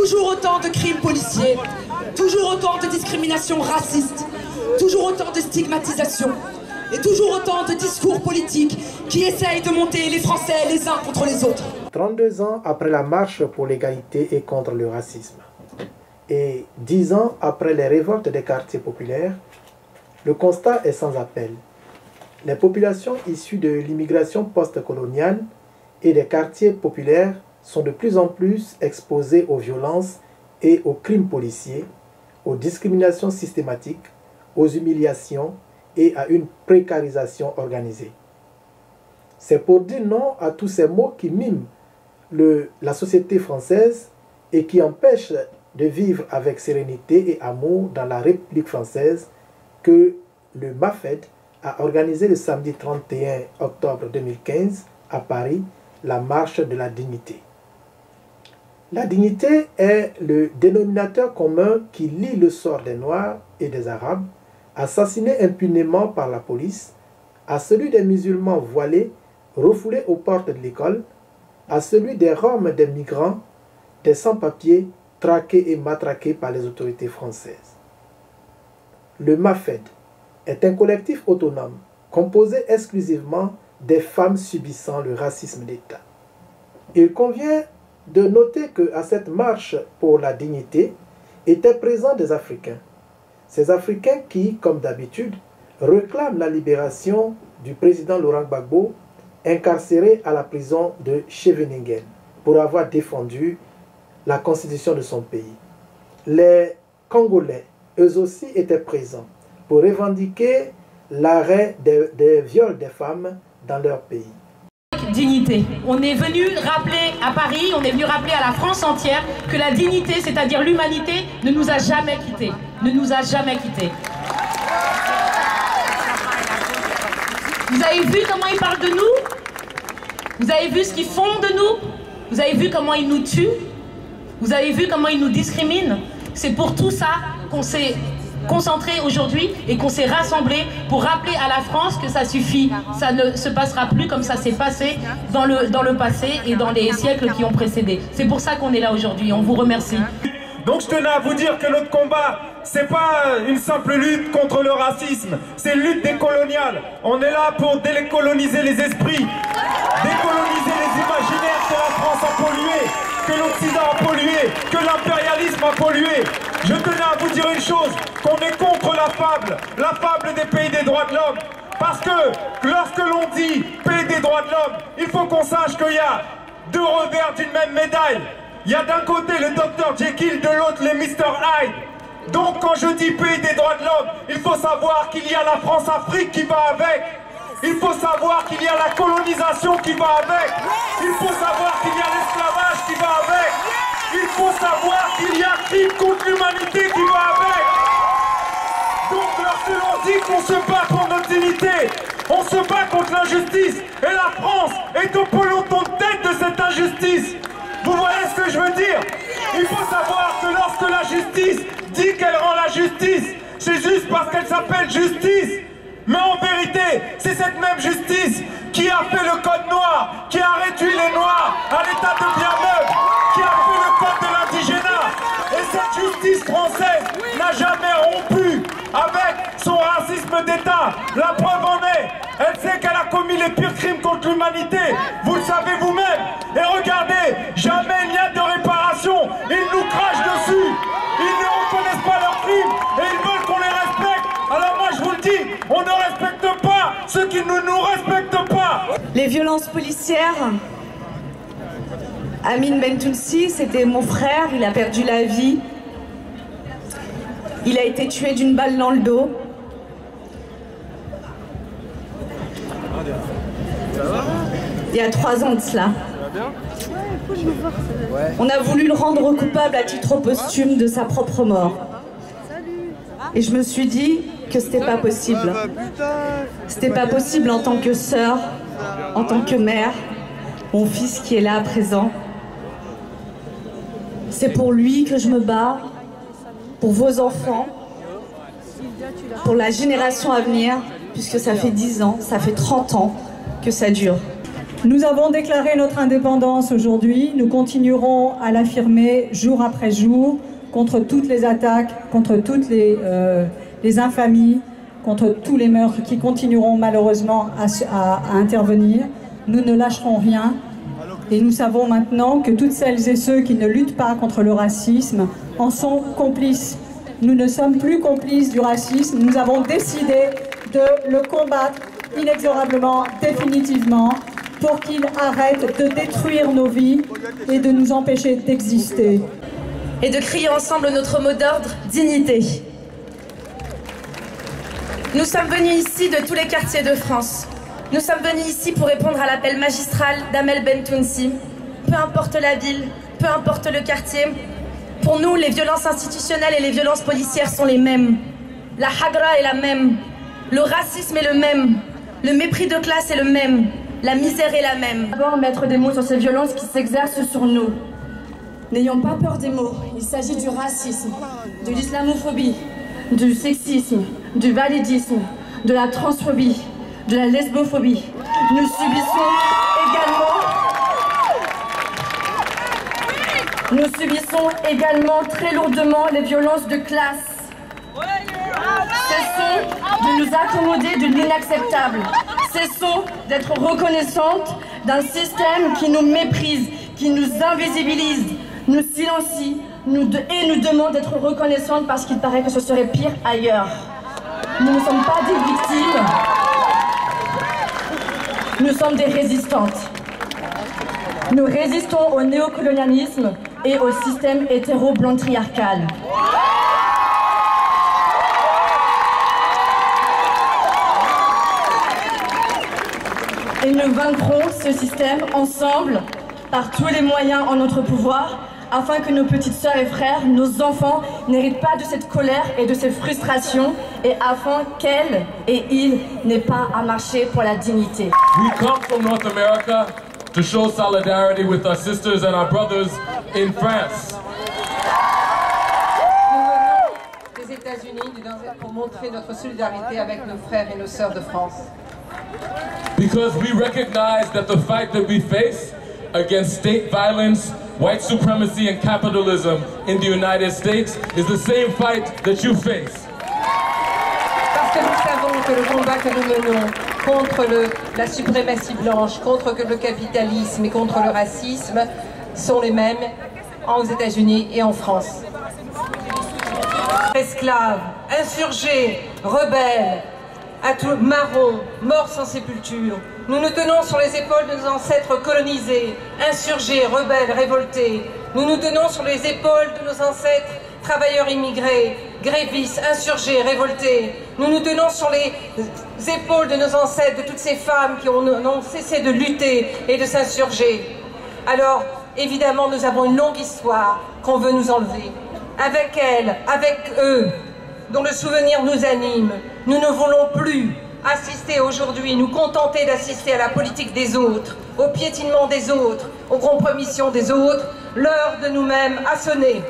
Toujours autant de crimes policiers, toujours autant de discriminations racistes, toujours autant de stigmatisation et toujours autant de discours politiques qui essayent de monter les Français les uns contre les autres. 32 ans après la marche pour l'égalité et contre le racisme, et 10 ans après les révoltes des quartiers populaires, le constat est sans appel. Les populations issues de l'immigration post-coloniale et des quartiers populaires sont de plus en plus exposées aux violences et aux crimes policiers, aux discriminations systématiques, aux humiliations et à une précarisation organisée. C'est pour dire non à tous ces maux qui miment la société française et qui empêchent de vivre avec sérénité et amour dans la République française que le MAFED a organisé le samedi 31 octobre 2015 à Paris la marche de la dignité. La dignité est le dénominateur commun qui lie le sort des Noirs et des Arabes, assassinés impunément par la police, à celui des musulmans voilés, refoulés aux portes de l'école, à celui des Roms, des migrants, des sans-papiers, traqués et matraqués par les autorités françaises. Le MAFED est un collectif autonome, composé exclusivement des femmes subissant le racisme d'État. Il convient de noter qu'à cette marche pour la dignité étaient présents des Africains. Ces Africains qui, comme d'habitude, réclament la libération du président Laurent Gbagbo, incarcéré à la prison de Scheveningen pour avoir défendu la constitution de son pays. Les Congolais, eux aussi, étaient présents pour revendiquer l'arrêt des viols des femmes dans leur pays. Dignité. On est venu rappeler à Paris, on est venu rappeler à la France entière que la dignité, c'est-à-dire l'humanité, ne nous a jamais quittés. Ne nous a jamais quittés. Vous avez vu comment ils parlent de nous? Vous avez vu ce qu'ils font de nous? Vous avez vu comment ils nous tuent? Vous avez vu comment ils nous discriminent? C'est pour tout ça qu'on s'est concentré aujourd'hui et qu'on s'est rassemblé pour rappeler à la France que ça suffit. Ça ne se passera plus comme ça s'est passé dans le passé et dans les siècles qui ont précédé. C'est pour ça qu'on est là aujourd'hui. On vous remercie. Donc je tenais à vous dire que notre combat, c'est pas une simple lutte contre le racisme, c'est une lutte décoloniale. On est là pour décoloniser les esprits, décoloniser les imaginaires que la France a pollué, que l'Occident a pollué, que l'impérialisme a pollué. Je tenais à vous dire une chose, qu'on est contre la fable des pays des droits de l'homme. Parce que lorsque l'on dit pays des droits de l'homme, il faut qu'on sache qu'il y a deux revers d'une même médaille. Il y a d'un côté le Dr Jekyll, de l'autre le Mr Hyde. Donc quand je dis pays des droits de l'homme, il faut savoir qu'il y a la France-Afrique qui va avec. Il faut savoir qu'il y a la colonisation qui va avec. Il faut savoir qu'il y a l'esclavage qui va avec. Il faut savoir qu'il y a crime contre l'humanité qui va avec. Donc lorsque l'on dit qu'on se bat pour notre dignité, on se bat contre l'injustice. Et la France est au peloton de tête de cette injustice. Vous voyez ce que je veux dire? Il faut savoir que lorsque la justice dit qu'elle rend la justice, c'est juste parce qu'elle s'appelle justice. Mais en vérité, c'est cette même justice qui a fait le code noir, qui a réduit les noirs à l'état de bien meuble, qui a fait le code de l'indigénat. Et cette justice française n'a jamais rompu avec son racisme d'État. La preuve en est, elle sait qu'elle a commis les pires crimes contre l'humanité. Vous le savez vous-même. Et regardez, jamais il n'y a de réparation. Ils nous crachent dessus. Ils ne reconnaissent pas leurs crimes et ils veulent qu'on les respecte. Alors moi je vous le dis, on ne respecte pas ceux qui ne nous respectent pas. Les violences policières, Amin Bentounsi, c'était mon frère, il a perdu la vie. Il a été tué d'une balle dans le dos. Il y a 3 ans de cela. On a voulu le rendre coupable à titre posthume de sa propre mort. Et je me suis dit que c'était pas possible. C'était pas possible en tant que sœur, en tant que mère, mon fils qui est là à présent. C'est pour lui que je me bats, pour vos enfants, pour la génération à venir, puisque ça fait 10 ans, ça fait 30 ans que ça dure. Nous avons déclaré notre indépendance aujourd'hui. Nous continuerons à l'affirmer jour après jour contre toutes les attaques, contre toutes les infamies, contre tous les meurtres qui continueront malheureusement à intervenir. Nous ne lâcherons rien. Et nous savons maintenant que toutes celles et ceux qui ne luttent pas contre le racisme en sont complices. Nous ne sommes plus complices du racisme. Nous avons décidé de le combattre inexorablement, définitivement, pour qu'il arrête de détruire nos vies et de nous empêcher d'exister. Et de crier ensemble notre mot d'ordre, dignité. Nous sommes venus ici de tous les quartiers de France. Nous sommes venus ici pour répondre à l'appel magistral d'Amel Bentounsi. Peu importe la ville, peu importe le quartier, pour nous, les violences institutionnelles et les violences policières sont les mêmes. La hagra est la même, le racisme est le même, le mépris de classe est le même. La misère est la même. D'abord, mettre des mots sur ces violences qui s'exercent sur nous. N'ayons pas peur des mots. Il s'agit du racisme, de l'islamophobie, du sexisme, du validisme, de la transphobie, de la lesbophobie. Nous subissons également très lourdement les violences de classe. Cessons de nous accommoder de l'inacceptable. Cessons d'être reconnaissantes d'un système qui nous méprise, qui nous invisibilise, nous silencie et nous demande d'être reconnaissantes parce qu'il paraît que ce serait pire ailleurs. Nous ne sommes pas des victimes, nous sommes des résistantes. Nous résistons au néocolonialisme et au système hétéro-blanc-triarcal. Et nous vaincrons ce système ensemble, par tous les moyens en notre pouvoir, afin que nos petites sœurs et frères, nos enfants, n'héritent pas de cette colère et de ces frustrations, et afin qu'elles et ils n'aient pas à marcher pour la dignité. We come from North America to show solidarity with our sisters and our brothers in France. Nous venons des États-Unis pour montrer notre solidarité avec nos frères et nos sœurs de France. Because we recognize that the fight that we face against state violence, white supremacy and capitalism in the United States is the same fight that you face. Parce que nous savons que le combat que nous menons contre la suprématie blanche, contre le capitalisme et contre le racisme sont les mêmes aux États-Unis et en France. Esclaves, insurgés, rebelles, marrons, morts sans sépulture. Nous nous tenons sur les épaules de nos ancêtres colonisés, insurgés, rebelles, révoltés. Nous nous tenons sur les épaules de nos ancêtres travailleurs immigrés, grévistes, insurgés, révoltés. Nous nous tenons sur les épaules de nos ancêtres, de toutes ces femmes qui ont cessé de lutter et de s'insurger. Alors, évidemment, nous avons une longue histoire qu'on veut nous enlever. Avec elles, avec eux, dont le souvenir nous anime, nous ne voulons plus assister aujourd'hui, nous contenter d'assister à la politique des autres, au piétinement des autres, aux compromissions des autres. L'heure de nous-mêmes a sonné.